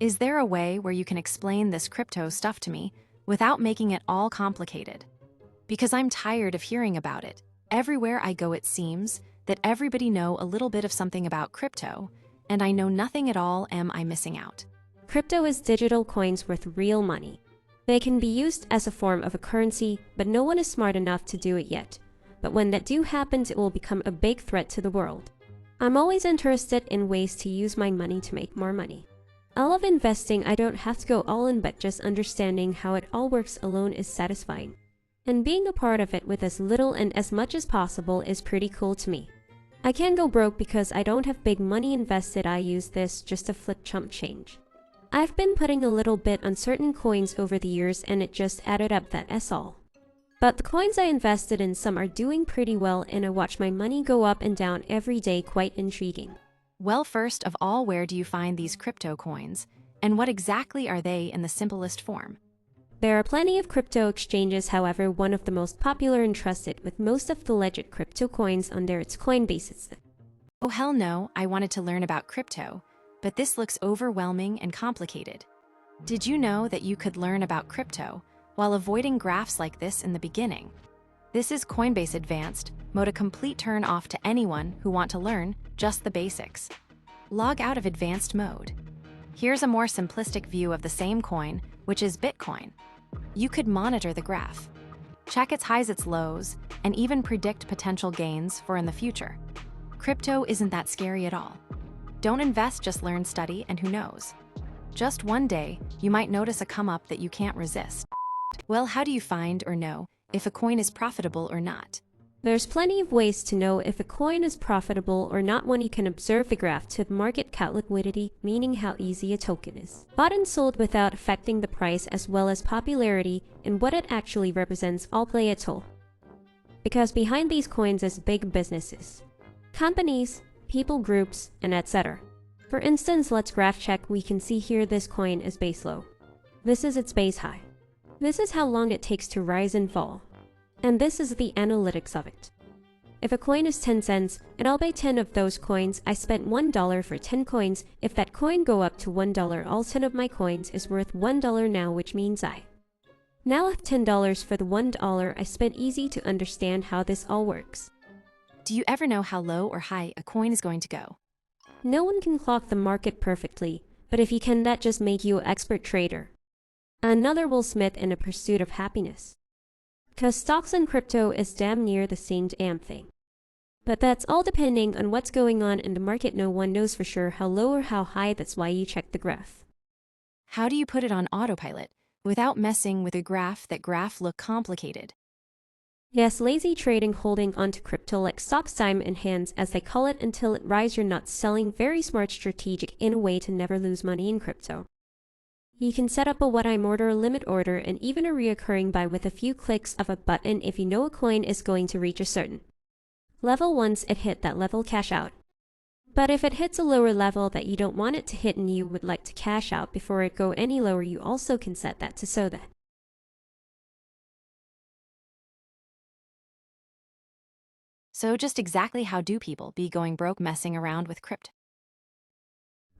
Is there a way where you can explain this crypto stuff to me without making it all complicated? Because I'm tired of hearing about it. Everywhere I go, it seems that everybody know a little bit of something about crypto, and I know nothing at all. Am I missing out? Crypto is digital coins worth real money. They can be used as a form of a currency, but no one is smart enough to do it yet. But when that do happens, it will become a big threat to the world. I'm always interested in ways to use my money to make more money. I love investing. I don't have to go all in, but just understanding how it all works alone is satisfying. And being a part of it with as little and as much as possible is pretty cool to me. I can't go broke because I don't have big money invested. I use this just to flip chump change. I've been putting a little bit on certain coins over the years and it just added up, that's all. But the coins I invested in, some are doing pretty well and I watch my money go up and down every day. Quite intriguing. Well, first of all, where do you find these crypto coins? And what exactly are they in the simplest form? There are plenty of crypto exchanges, however, one of the most popular and trusted with most of the legit crypto coins under its Coinbase. Oh hell no, I wanted to learn about crypto, but this looks overwhelming and complicated. Did you know that you could learn about crypto while avoiding graphs like this in the beginning? This is Coinbase Advanced mode, a complete turn off to anyone who want to learn just the basics. Log out of advanced mode. Here's a more simplistic view of the same coin, which is Bitcoin. You could monitor the graph, check its highs, its lows, and even predict potential gains for in the future. Crypto isn't that scary at all. Don't invest, just learn, study, and who knows? Just one day, you might notice a come up that you can't resist. Well, how do you find or know if a coin is profitable or not? There's plenty of ways to know if a coin is profitable or not. One, you can observe the graph to market cap liquidity, meaning how easy a token is bought and sold without affecting the price, as well as popularity and what it actually represents. All play a toll. Because behind these coins is big businesses, companies, people groups, and etc. For instance, let's graph check. We can see here this coin is base low. This is its base high. This is how long it takes to rise and fall. And this is the analytics of it. If a coin is 10 cents, and I'll buy 10 of those coins, I spent $1 for 10 coins. If that coin go up to $1, all 10 of my coins is worth $1 now, which means I now have $10 for the $1 I spent. Easy to understand how this all works. Do you ever know how low or high a coin is going to go? No one can clock the market perfectly, but if you can, that just make you an expert trader. Another Will Smith in a pursuit of happiness. Cause stocks and crypto is damn near the same damn thing. But that's all depending on what's going on in the market. No one knows for sure how low or how high. That's why you check the graph. How do you put it on autopilot without messing with a graph? That graph look complicated. Yes, lazy trading, holding onto crypto like stocks, time in hands as they call it, until it rise. You're not selling. Very smart, strategic in a way to never lose money in crypto. You can set up a one-time order, limit order, and even a reoccurring buy with a few clicks of a button if you know a coin is going to reach a certain level. Once it hit that level, cash out. But if it hits a lower level that you don't want it to hit and you would like to cash out before it go any lower, you also can set that to so that. So just exactly how do people be going broke messing around with crypto?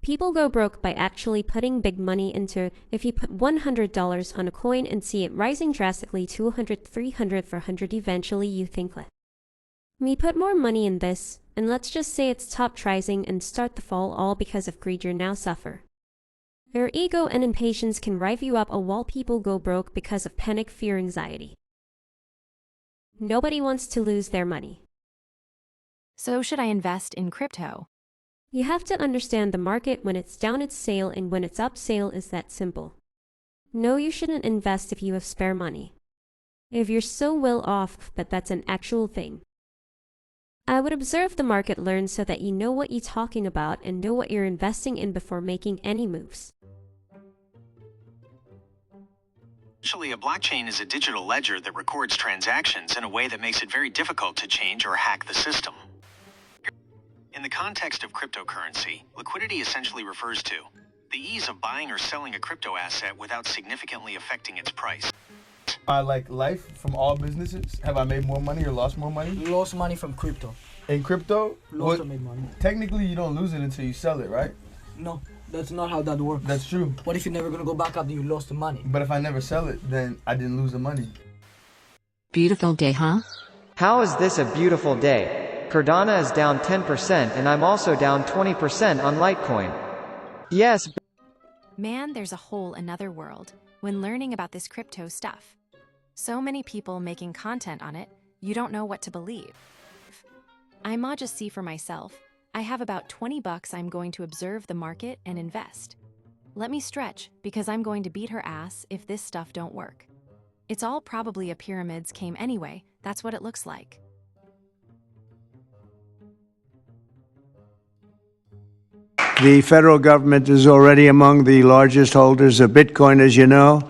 People go broke by actually putting big money into it. If you put $100 on a coin and see it rising drastically to 200, 300, 400, eventually you think, let me put more money in this, and let's just say it stopped rising and start to fall, all because of greed. You now suffer. Your ego and impatience can drive you up a wall. People go broke because of panic, fear, anxiety. Nobody wants to lose their money. So should I invest in crypto? You have to understand the market. When it's down, it's sale, and when it's up, sale. Is that simple. No, you shouldn't invest if you have spare money. If you're so well off, but that's an actual thing. I would observe the market, learn so that you know what you're talking about and know what you're investing in before making any moves. Essentially, a blockchain is a digital ledger that records transactions in a way that makes it very difficult to change or hack the system. In the context of cryptocurrency, liquidity essentially refers to the ease of buying or selling a crypto asset without significantly affecting its price. Like life from all businesses, have I made more money or lost more money? You lost money from crypto. In crypto? Lost or made money. Technically, you don't lose it until you sell it, right? No. That's not how that works. That's true. What if you're never gonna go back up and you lost the money? But if I never sell it, then I didn't lose the money. Beautiful day, huh? How is this a beautiful day? Cardano is down 10% and I'm also down 20% on Litecoin. Yes. Man, there's a whole another world when learning about this crypto stuff. So many people making content on it, you don't know what to believe. I'ma just see for myself. I have about 20 bucks I'm going to observe the market and invest. Let me stretch because I'm going to beat her ass if this stuff don't work. It's all probably a pyramid scheme anyway, that's what it looks like. The federal government is already among the largest holders of Bitcoin, as you know.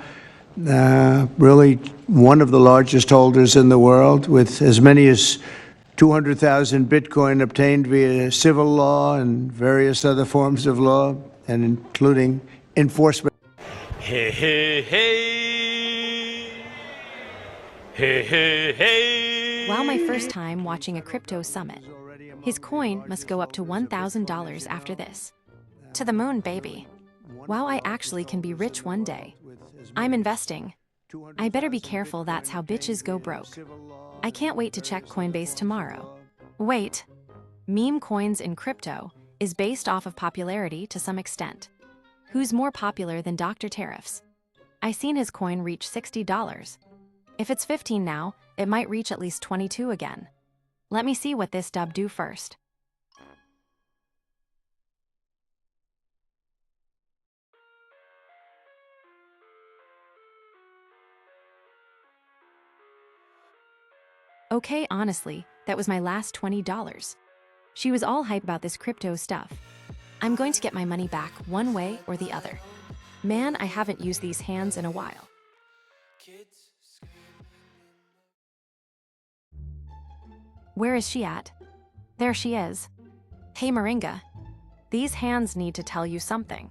Really one of the largest holders in the world, with as many as 200,000 Bitcoin obtained via civil law and various other forms of law, and including enforcement. Hey, hey, hey. Hey, hey, hey. Wow, my first time watching a crypto summit. His coin must go up to $1,000 after this. To the moon, baby. Wow, I actually can be rich one day. I'm investing. I better be careful, that's how bitches go broke. I can't wait to check Coinbase tomorrow. Wait. Meme coins in crypto is based off of popularity to some extent. Who's more popular than Dr. Tariffs? I seen his coin reach $60. If it's 15 now, it might reach at least 22 again. Let me see what this dub do first. Okay, honestly, that was my last $20. She was all hype about this crypto stuff. I'm going to get my money back one way or the other. Man, I haven't used these hands in a while. Where is she at? There she is. Hey Moringa, these hands need to tell you something.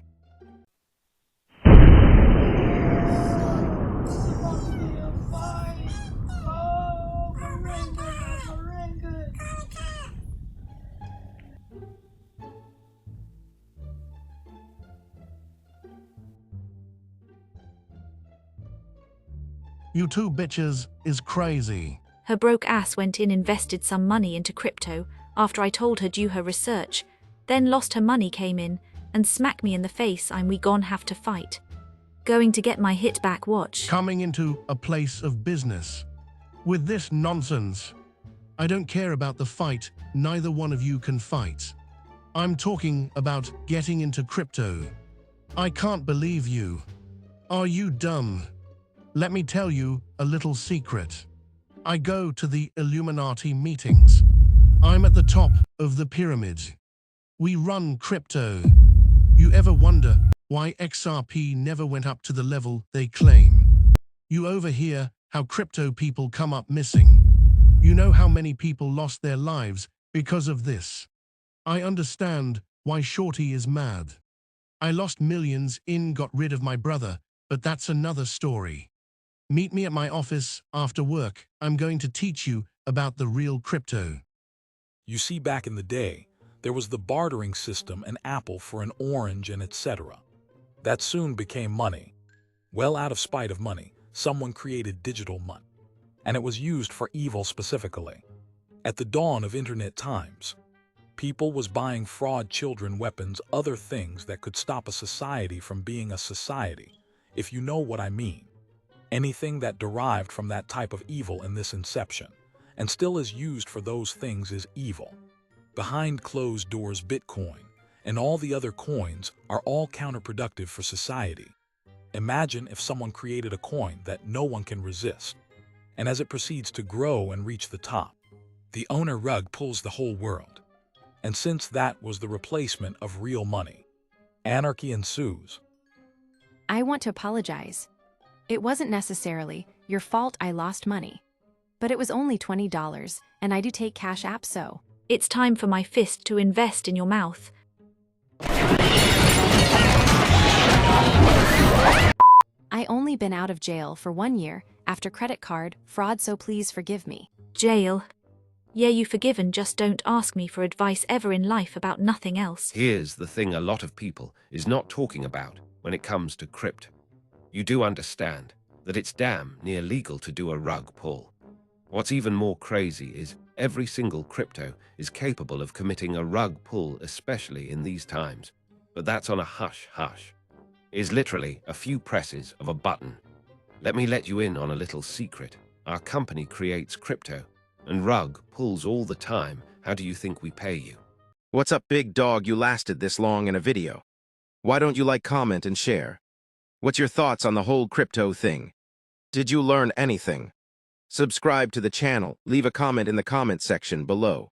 You two bitches is crazy. Her broke ass went in, invested some money into crypto after I told her do her research, then lost her money, came in and smacked me in the face. We gon' have to fight. Going to get my hit back, watch. Coming into a place of business with this nonsense. I don't care about the fight, neither one of you can fight. I'm talking about getting into crypto. I can't believe you. Are you dumb? Let me tell you a little secret. I go to the Illuminati meetings. I'm at the top of the pyramid. We run crypto. You ever wonder why XRP never went up to the level they claim? You overhear how crypto people come up missing. You know how many people lost their lives because of this. I understand why Shorty is mad. I lost millions got rid of my brother, but that's another story. Meet me at my office after work. I'm going to teach you about the real crypto. You see, back in the day, there was the bartering system, an apple for an orange and etc. That soon became money. Well, out of spite of money, someone created digital money, and it was used for evil specifically. At the dawn of internet times, people was buying fraud, children, weapons, other things that could stop a society from being a society, if you know what I mean. Anything that derived from that type of evil in this inception, and still is used for those things, is evil. Behind closed doors, Bitcoin and all the other coins are all counterproductive for society. Imagine if someone created a coin that no one can resist, and as it proceeds to grow and reach the top, the owner rug pulls the whole world. And since that was the replacement of real money, anarchy ensues. I want to apologize. It wasn't necessarily your fault I lost money. But it was only $20, and I do take Cash App, so. It's time for my fist to invest in your mouth. I only been out of jail for 1 year after credit card fraud, so please forgive me. Jail? Yeah, you forgiven, just don't ask me for advice ever in life about nothing else. Here's the thing a lot of people is not talking about when it comes to crypto. You do understand that it's damn near legal to do a rug pull. What's even more crazy is every single crypto is capable of committing a rug pull, especially in these times. But that's on a hush-hush. Is literally a few presses of a button. Let me let you in on a little secret. Our company creates crypto, and rug pulls all the time. How do you think we pay you? What's up, big dog? You lasted this long in a video. Why don't you like, comment, and share? What's your thoughts on the whole crypto thing? Did you learn anything? Subscribe to the channel, leave a comment in the comment section below.